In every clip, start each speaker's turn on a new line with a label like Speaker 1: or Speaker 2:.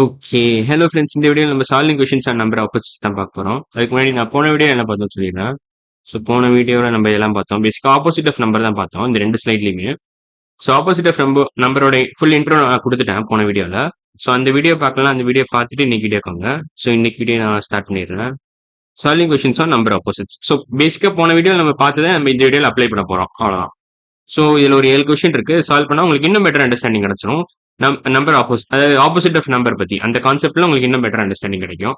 Speaker 1: Okay. Hello friends. இந்த வீடியோல நம்ம solving questions and number opposites தான் பார்க்க போறோம். அதுக்கு முன்னாடி நான் போன வீடியோ என்ன பார்த்தோம்னு சொல்லிடுறேன். ஸோ போன வீடியோல நம்ம இதெல்லாம் பார்த்தோம். பேசிக்கா ஆப்போசிட் ஆஃப் நம்பர் தான் பார்த்தோம். இந்த 2 ஸ்லைட்லயுமே. ஸோ ஆப்போசிட் ஆஃப் நம்பரோட ஃபுல் இன்ட்ரோ நான் குடுத்துட்டேன் போன வீடியோல. ஸோ அந்த வீடியோ பார்க்கலாம். அந்த வீடியோ பார்த்துட்டு இன்னைக்கு வீடியோக்கோங்க. ஸோ இன்னைக்கு வீடியோ நான் ஸ்டார்ட் பண்ணிடுறேன். Solving questions on number opposites. So பேசிக்கா போன வீடியோல நம்ம பார்த்ததை நம்ம இந்த வீடியோல அப்ளை பண்ண போறோம். அவ்வளவுதான். ஸோ இதுல ஒரு 7 கொஸ்டின் இருக்கு. சால்வ் பண்ணா உங்களுக்கு இன்னும் பெட்டர் அண்டர்ஸ்டாண்டிங் கிடைச்சிரும். நம்பர் அதாவது ஆப்போசிட் ஆஃப் நம்பர் பத்தி அந்த கான்செப்ட்ல உங்களுக்கு இன்னும் பெட்டர் அண்டர்ஸ்டாண்டிங் கிடைக்கும்.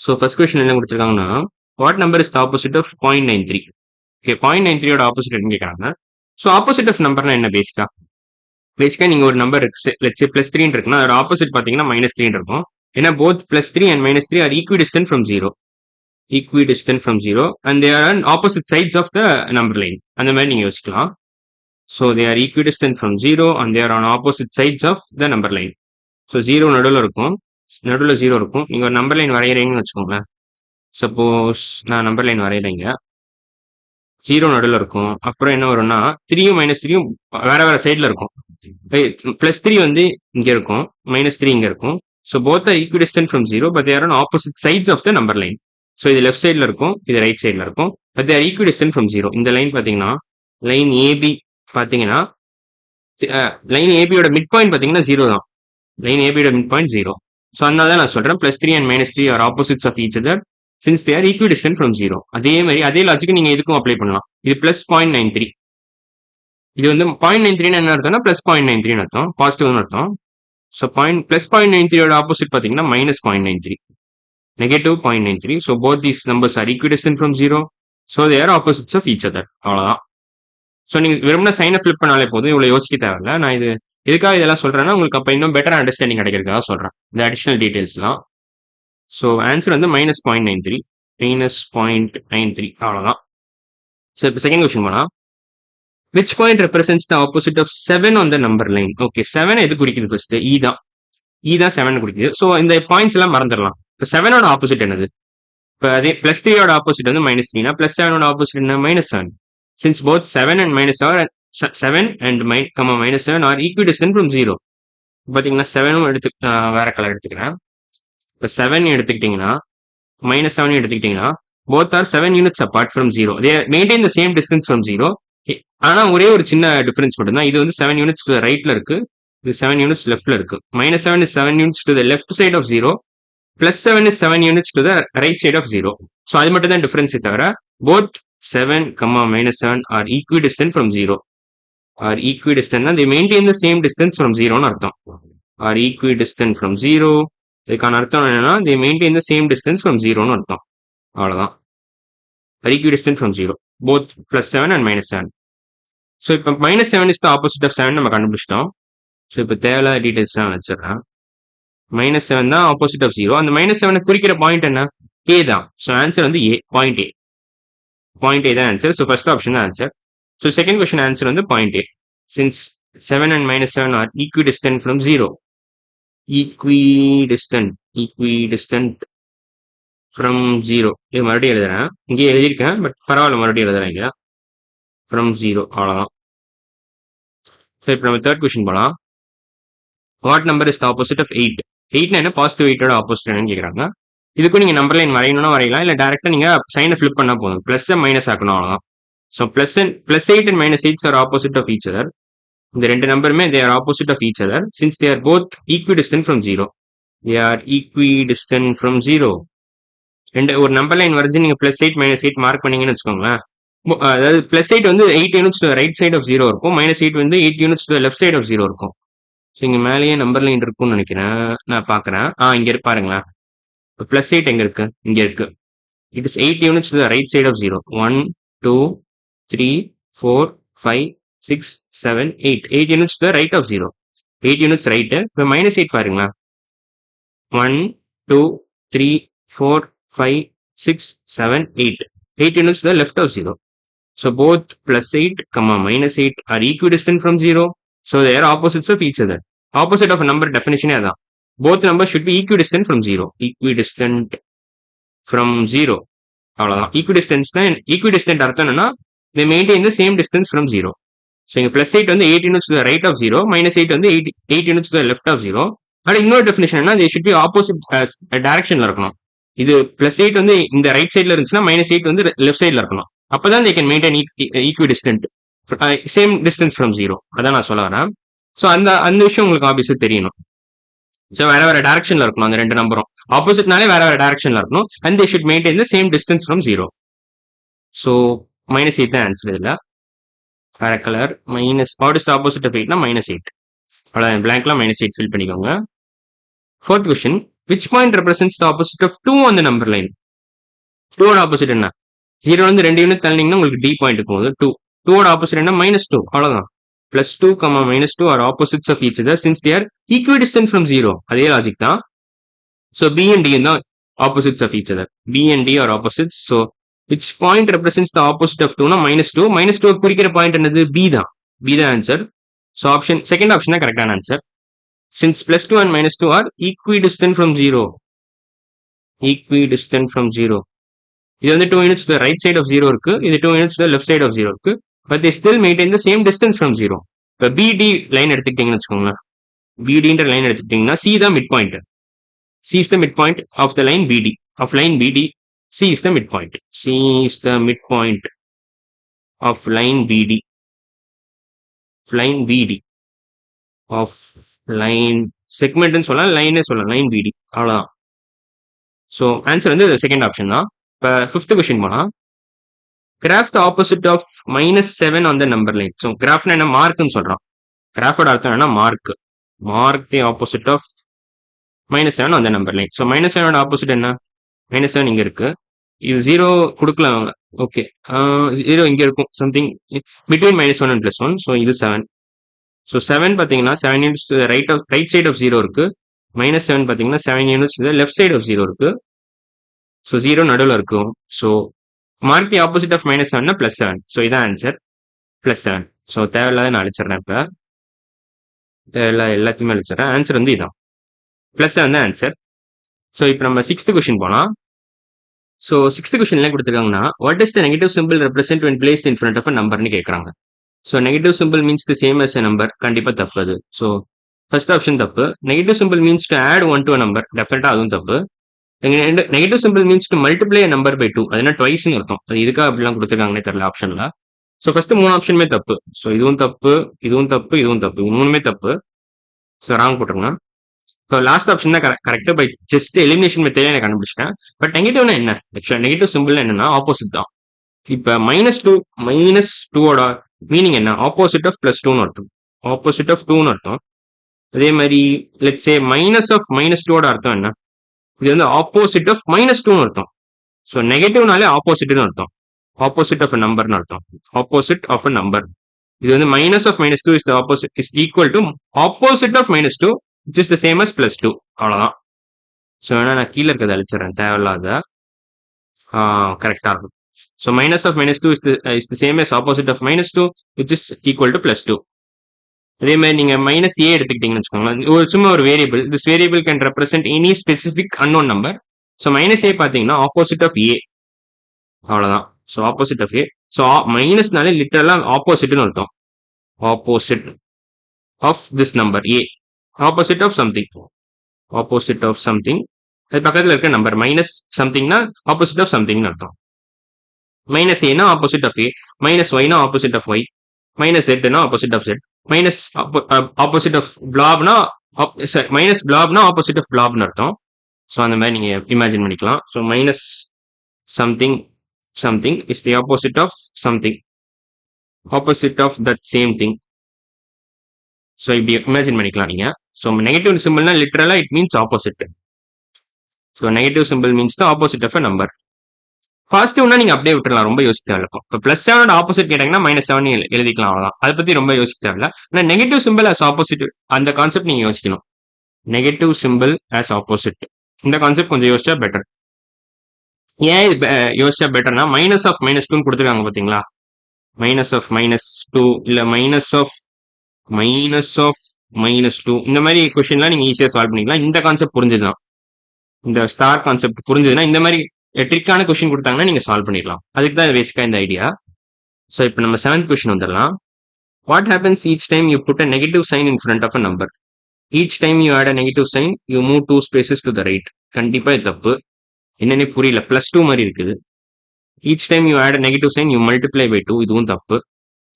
Speaker 1: ஸோ ஃபர்ஸ்ட் கொஸ்டின் என்ன கொடுத்துருக்காங்கன்னா, what number is the opposite of 0.93? Okay, 0.93யோட ஆப்போசிட் என்ன கேட்கறாங்க. ஸோ ஆப்போசிட் ஆஃப் நம்பர்னா என்ன பேசிக்கா? பேசிக்கா நீங்க ஒரு நம்பர் இருக்கு, லெட்ஸ் சே +3 இருக்குன்னா அதோட ஆப்போசிட் பாத்தீங்கன்னா -3 இருக்கும். ஏன்னா both +3 and -3 are equidistant from 0. Equidistant from 0 and they are on opposite sides of the number line. அந்த மாதிரி நீங்க யோசிக்கலாம். So they are equidistant from 0 and they are on opposite sides of the number line. So 0 நடுவில் இருக்கும். நடுவில் 0 இருக்கும். நீங்க ஒரு நம்பர் லைன் வரைகிறீங்கன்னு வச்சுக்கோங்களேன். சப்போஸ் நான் நம்பர் லைன் வரைகிறேங்க. 0 நடுவில் இருக்கும். அப்புறம் என்ன வரும்னா 3யும் -3யும் வேற வேற சைட்ல இருக்கும். +3 வந்து இங்க இருக்கும், -3 இங்க இருக்கும். So both are equidistant from 0 but they're on opposite sides of the number line. So இது லெஃப்ட் சைட்ல இருக்கும், இது ரைட் சைட்ல இருக்கும். But they're equidistant from 0. இந்த லைன் பாத்தீங்கன்னா லைன் ஏபி பாத்தீங்கன்னா லைன் ஏபியோட மிட் பாயிண்ட் பாத்தீங்கன்னா 0 தான். லைன் ஏபியோட மிட் பாயிண்ட் 0. ஸோ அதனால தான் நான் சொல்றேன் +3 and -3 are opposites of each other since they are equidistant from 0. அதே மாதிரி அதே லாஜிக் நீங்க இதுக்கும் அப்ளை பண்ணலாம். இது +0.93. இது வந்து 0.93 என்ன அர்த்தம்னா +0.93 அர்த்தம், பாசிட்டிவ்னு அர்த்தம். ஸோ +0.93யோட ஆப்போசிட் பாத்தீங்கன்னா -0.93, -0.93. So both these numbers are equidistant from 0. So they are opposites of each other. அவ்வளவுதான். ஸோ நீங்க வெறும்னா சைனை ஃபிளிப் பண்ணாலே போதும், இவ்வளவு யோசிக்க தேவையில்ல. நான் இது எதுக்காக இதெல்லாம் சொல்றேன்னா உங்களுக்கு அப்ப இன்னும் பெட்டர் அண்டர்ஸ்டாண்டிங் கிடைக்கிறதுக்காக சொல்றேன், இந்த அடிஷனல் டீடைல்ஸ்லாம். ஸோ ஆன்சர் வந்து -0.93, -0.93 அவ்வளவுதான். ஸோ இப்போ செகண்ட் கொஸ்டின் போனா, which point represents the opposite of 7 on the number line? Okay, 7 எது குறிக்குது? ஃபர்ஸ்ட் இ தான். இ தான் 7 குறிக்குது. ஸோ இந்த பாயிண்ட்ஸ் எல்லாம் மறந்துடலாம். இப்போ 7ஓட ஆப்போசிட் என்னது? இப்போ அதே +3யோட ஆப்போசிட் வந்து -3னா +7ஓட ஆப்போசிட் என்ன? -7. Since both 7 and -7 and -7 are equidistant from 0. பாத்தீங்கன்னா 7ம் வேற கலர் எடுத்துக்கிறேன். இப்போ 7 எடுத்துக்கிட்டீங்கன்னா -7 எடுத்துக்கிட்டீங்கன்னா both are 7 units apart from 0. They maintain the same distance from 0. ஆனா ஒரே ஒரு சின்ன டிஃபரன்ஸ் மட்டும் தான். இது வந்து 7 units to the rightல இருக்கு, இது 7 units leftல இருக்கு. -7 is 7 units to the left side of 0. +7 is 7 units to the right side of 0. So அது மட்டும் தான் டிஃபரன்ஸ் தவிர both 7, -7 are equidistant from 0. Are equidistant, they maintain the same distance from 0 னு அர்த்தம். Are equidistant from 0. இதுக்கான அர்த்தம் என்னன்னா they maintain the same distance from 0 னு அர்த்தம். அவ்வளவுதான். Are equidistant from 0. Both +7 and -7. So இப்போ -7 is the opposite of 7 நம்ம கண்டுபிடிச்சிட்டோம். ஸோ இப்போ தேவையில்லாத டீடைல்ஸ் நான் வச்சிடறேன். -7 தான் ஆப்போசிட் ஆஃப் 0. அந்த -7 குறிக்கிற பாயிண்ட் என்ன? A தான். ஸோ ஆன்சர் வந்து A, point A. Point A தான் ஆன்சர். ஸோ ஃபர்ஸ்ட் ஆப்ஷன் தான் answer. So second question answer வந்து point A. Since 7 and -7 are equidistant from 0. Equidistant from 0. இது மறுபடியும் எழுதுறேன். இங்கே எழுதியிருக்கேன், பட் பரவாயில்ல, மறுபடியும் எழுதுறேன் இங்க. From 0 அவ்வளவுதான். ஸோ இப்போ நம்ம தேர்ட் கொஸ்டின் போலாம். What number is the opposite of 8? 8 என்ன? பாசிட்டிவ் 8ஓட ஆப்போசிட் என்னன்னு கேட்குறாங்க. இதுக்கும் நீங்க நம்பர் லைன் வரையணும்னா வரையலாம், இல்ல டேரக்டா நீங்க சைனை ஃபிளிப் பண்ணா போதும். பிளஸ் மைனஸ் ஆக்கணும், அவ்வளவுதான். So +8 and -8 are opposite of each other. இந்த ரெண்டு நம்பருமே they are opposite of each other since they are both equidistant from 0. They are equidistant from 0. ஒரு நம்பர் லைன் வரைஞ்சு நீங்க +8 -8 மார்க் பண்ணீங்கன்னு வச்சுக்கோங்களேன். அதாவது +8 வந்து 8 units to the right side of 0 இருக்கும், -8 வந்து 8 units to the left side of 0 இருக்கும். ஸோ இங்க மேலேயே நம்பர் லைன் இருக்கும்னு நினைக்கிறேன், நான் பாக்குறேன். இங்க பாருங்களேன். +8 எங்க இருக்கு? இங்க இருக்கு. It is 8 units to the right side of 0. 1, 2, 3, 4, 5, 6, 7, 8. 8 units to the right of 0. 8 units right. இப்போ -8 பாருங்களா. 1, 2, 3, 4, 5, 6, 7, 8. 8 units to the left of 0. So both +8, -8 are equidistant from 0. So they are opposites of each other. Opposite of a number definition அதான். Both numbers should be equidistant from 0. Equidistant from 0. அவ்வளவுதான். ஈக்விடிஸ்டன்ட் அர்த்தம் என்னன்னா they maintain the same distance from 0. So இங்க +8 வந்து 8 units to the right of 0, -8 வந்து 8 units to the left of 0. ஆனால் இன்னொரு definition என்ன, தே ஷுட் பி ஆப்போசிட் டைரக்ஷன்ல இருக்கணும். இது +8 வந்து இந்த ரைட் சைட்ல இருந்துச்சுன்னா -8 வந்து லெஃப்ட் சைட்ல இருக்கணும். அப்பதான் they can maintain equi distant, same distance from 0. அதான் நான் சொல்ல வரேன். ஸோ அந்த விஷயம் உங்களுக்கு ஆப்வியஸா தெரியணும். ஸோ வேற வேற டைரக்ஷன்ல இருக்கணும் அந்த ரெண்டு நம்பரும். ஆப்போசிட்னாலே வேற வேற டைரக்ஷன்ல இருக்கணும். And they should maintain the same distance from 0. So -8 தான் ஆன்சர் இதுல. வேற colour what is opposite of 8னா -8. அவ்வளோதான், பிளாங்க்லாம் -8 ஃபில் பண்ணிக்கோங்க. Fourth question, which point represents the opposite of 2 on the number line? 2 ஓட ஆப்போசிட் என்ன? 0 வந்து 2 யூனிட் தள்ளினீங்கன்னா உங்களுக்கு D பாயிண்ட் போகுது 2. 2 ஓட ஆப்போசிட் என்ன? -2. அவ்வளவுதான். +2, -2 are opposites of each other since they are equidistant from 0. அதே லாஜிக் தான். So B and D தான் opposites of each other. B and D are opposites. So which point represents the opposite of 2 னா -2. -2 குறிக்கிற point என்னது? B தான். B தான் answer. So second option தான் கரெக்டான answer. Since +2 and -2 are equidistant from 0. Equidistant from 0. இது வந்து 2 units to the right side of 0 இருக்கு. இது 2 units to the left side of 0 இருக்கு. But they still maintain the same distance from 0. இப்போ BD line எடுத்துக்கிட்டீங்கன்னு வச்சுக்கோங்களேன். BDன்ற line எடுத்துக்கிட்டீங்கன்னா C தான் mid point. C is the midpoint of the line BD. Of line BD, C is the midpoint. C is the midpoint of line BD. Line BD. Of line செக்மெண்ட்னு சொல்லலாம், லைனே சொல்லலாம், line BD. அவ்வளோதான். So answer வந்து second option தான். இப்போ 5th question போனா, graph the opposite of -7 on the number line. So கிராஃப்னா என்ன? மார்க்னு சொல்றான். கிராஃபோட அர்த்தம் என்ன? Mark. Mark the opposite of -7 on the number line. So -7ஓட ஆப்போசிட் என்ன? -7 இங்க இருக்கு. இது 0 கொடுக்கலாம். ஓகே, 0 இங்க இருக்கும். Something between -1 and +1. ஸோ இது 7. ஸோ 7 பார்த்தீங்கன்னா 7 யூனிட்ஸ் ரைட் சைட் ஆஃப் 0 இருக்கு. -7 பார்த்தீங்கன்னா 7 யூனிட்ஸ் லெஃப்ட் சைட் ஆஃப் 0 இருக்கு. ஸோ 0 நடுவில் இருக்கும். So mark the opposite of -7னா +7. ஸோ இதான் ஆன்சர், +7. ஸோ தேவையில்லாத நான் அழிச்சிடறேன். இப்போ தேவையில்லாத எல்லாத்தையுமே அழிச்சிடறேன். ஆன்சர் வந்து இதான், +7 தான் ஆன்சர். ஸோ இப்போ நம்ம 6th கொஸ்டின் போலாம். ஸோ 6th கொஸ்டின் என்ன கொடுத்துருக்காங்கன்னா, what is the negative symbol represent when placed in front of a numberன்னு கேட்குறாங்க. So negative symbol means the same as a number. கண்டிப்பாக தப்பு அது. ஸோ ஃபர்ஸ்ட் ஆப்ஷன் தப்பு. Negative symbol means to add 1 to a number. டெஃபினட்டா அதுவும் தப்பு. Negative symbol means to multiply a number by 2. அது என்ன? ட்வைஸ்னு அர்த்தம். அது இதுக்காக அப்படிலாம் கொடுத்துருக்காங்கன்னே தெரியல ஆப்ஷன்ல. ஸோ ஃபர்ஸ்ட் 3 ஆப்ஷனுமே தப்பு. ஸோ இதுவும் தப்பு, இதுவும் தப்பு, இதுவும் தப்பு. மூணுமே தப்பு. ஸோ ராங் போட்டுருங்க. ஸோ லாஸ்ட் ஆப்ஷன் தான் கரெக்டாக பை ஜஸ்ட் எலிமினேஷன் மெத்தடே நான் கண்டுபிடிச்சிட்டேன். பட் நெகட்டிவ்னா என்ன? ஆக்சுவலா நெகட்டிவ் சிம்பிள் என்னன்னா ஆப்போசிட் தான். இப்போ -2ஓட மீனிங் என்ன? ஆப்போசிட் ஆஃப் +2ன்னு அர்த்தம். ஆப்போசிட் ஆஃப் 2ன்னு அர்த்தம். அதே மாதிரி லெட்ஸ் சே -2ஓட அர்த்தம் என்ன? இது வந்து ஆப்போசிட் ஆஃப் -2ன்னு அர்த்தம். ஸோ நெகட்டிவ்னாலே ஆப்போசிட்னு அர்த்தம். ஆப்போசிட் ஆஃப் அ நம்பர்னு அர்த்தம். Opposite of a number. இது வந்து -2 is the opposite is equal to opposite of -2 which is the same as +2. அவ்வளோதான். ஸோ வேணா நான் கீழே இருக்கிறத அழிச்சிடறேன், தேவையில்லாத. கரெக்டாக இருக்கும். So -2 is the same as opposite of -2 which is equal to +2. அதே மாதிரி நீங்க -a எடுத்துக்கிட்டீங்கன்னு வச்சுக்கோங்களேன். சும்மா ஒரு variable. This variable can represent any specific unknown number. So -a பார்த்தீங்கன்னா ஆப்போசிட் ஆஃப் a. அவ்வளோதான். So opposite of a. So மைனஸ்னாலே லிட்டரலா ஆப்போசிட்னு அர்த்தம். Opposite of this number a. Opposite of something. Opposite of something. அது பக்கத்தில் இருக்க நம்பர் மைனஸ் சம்திங்னா ஆப்போசிட் ஆஃப் சம்திங்னு அர்த்தம். -a opposite of a, -y opposite of y, -z opposite of z, minus opposite of பிளாப்னா -பிளாப்னா ஆப்போசிட் ஆஃப் பிளாப்னு அர்த்தம். So அந்த மாதிரி நீங்க இமேஜின் பண்ணிக்கலாம். So minus something something is the opposite of something, opposite of that same thing. So இப்படி imagine பண்ணிக்கலாம் நீங்க. ஸோ நெகட்டிவ் சிம்பிள்னா லிட்டரலா it means opposite. So negative symbol means the opposite of a number. பாசிட்டிவ்னா நீங்க அப்படியே விட்டுறலாம், ரொம்ப யோசிக்க தேவையில்ல. இப்போ +7 ஆப்போசிட் கேட்டாங்கன்னா -7 எழுதிக்கலாம், அவ்வளவுதான். அதை பத்தி ரொம்ப யோசிக்க தேவையில்ல. ஆனால் நெகட்டிவ் சிம்பிள் ஆஸ் ஆப்போசிட் அந்த கான்செப்ட் நீங்க யோசிக்கணும். நெகட்டிவ் சிம்பிள் ஆஸ் ஆப்போசிட் இந்த கான்செப்ட் கொஞ்சம் யோசிச்சா பெட்டர். ஏன் யோசிச்சா பெட்டர்னா மைனஸ் ஆஃப் -2 கொடுத்துருக்காங்க பாத்தீங்களா? மைனஸ் ஆஃப் -2 இல்ல மைனஸ் ஆஃப் -2 இந்த மாதிரி கொஸ்டின்லாம் நீங்க ஈஸியா சால்வ் பண்ணிக்கலாம். இந்த கான்செப்ட் புரிஞ்சுதான், இந்த ஸ்டார் கான்செப்ட் புரிஞ்சதுன்னா இந்த மாதிரி ட்ரிக்கான கொஸ்டின் கொடுத்தாங்கன்னா நீங்க சால்வ் பண்ணிடலாம். அதுக்கு தான் பேசிக்கா இந்த ஐடியா. ஸோ இப்போ நம்ம 7th கொஸ்டின் வந்துடலாம். What happens each time you put a negative sign in front of a number? Each time you add a negative sign you move 2 spaces to the right. கண்டிப்பா இது தப்பு. என்னன்னே புரியல. +2 மாதிரி இருக்குது. Each time you add a negative sign you multiply by 2. இதுவும் தப்பு.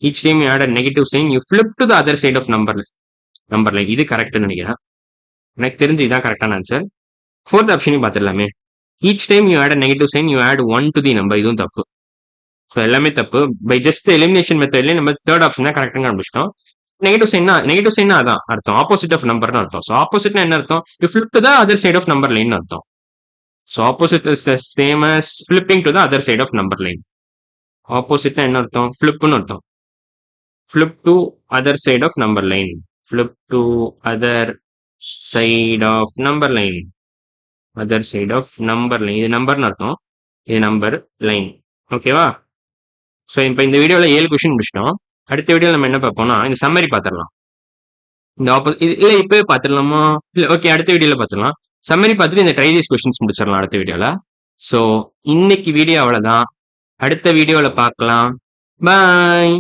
Speaker 1: Each time you add a negative sign you flip to the other side of number line. இது கரெக்ட்னு நினைக்கிறேன். எனக்கு தெரிஞ்சு இதான் கரெக்டான ஆன்சர். ஃபோர்த் ஆப்ஷனையும் பார்த்துடலாமே. Each time you add a negative sign you add 1 to the number. இதுவும் தப்பு. ஸோ எல்லாமே தப்பு. பை ஜஸ்ட் எலிமினேஷன் மெத்தட்லேயே நம்ம தேர்ட் ஆப்ஷன் தான் கரெக்டாக கண்டுபிடிச்சிட்டோம். நெகட்டிவ் சைன்னா அதான் அர்த்தம். ஆப்போசிட் ஆஃப் நம்பர்னு அர்த்தம். ஸோ ஆப்போசிட்னா என்ன அர்த்தம்? You flip to the other side of number line அர்த்தம். So opposite is same as flipping to the other side of number line. ஆப்போசிட்னா என்ன அர்த்தம்? ஃபிளிப்னு அர்த்தம். flip to other side of number line. Flip to other side of number line. Other side of number line. இது நம்பர்னு அர்த்தம். இது number line. ஓகேவா? So இப்போ இந்த வீடியோவில் 7 கொஸ்டின் முடிச்சிட்டோம். அடுத்த வீடியோவில் நம்ம என்ன பார்ப்போம்னா இந்த சம்மரி பார்த்துடலாம். இந்த இல்லை இப்போவே பார்த்துடலாமா? இல்லை ஓகே, அடுத்த வீடியோவில் பார்த்துடலாம். சம்மரி பார்த்துட்டு இந்த ட்ரை தீஸ் கொஸ்டின்ஸ் முடிச்சிடலாம் அடுத்த வீடியோவில். ஸோ இன்னைக்கு வீடியோ அவ்வளோதான். அடுத்த வீடியோவில் பார்க்கலாம். பாய்.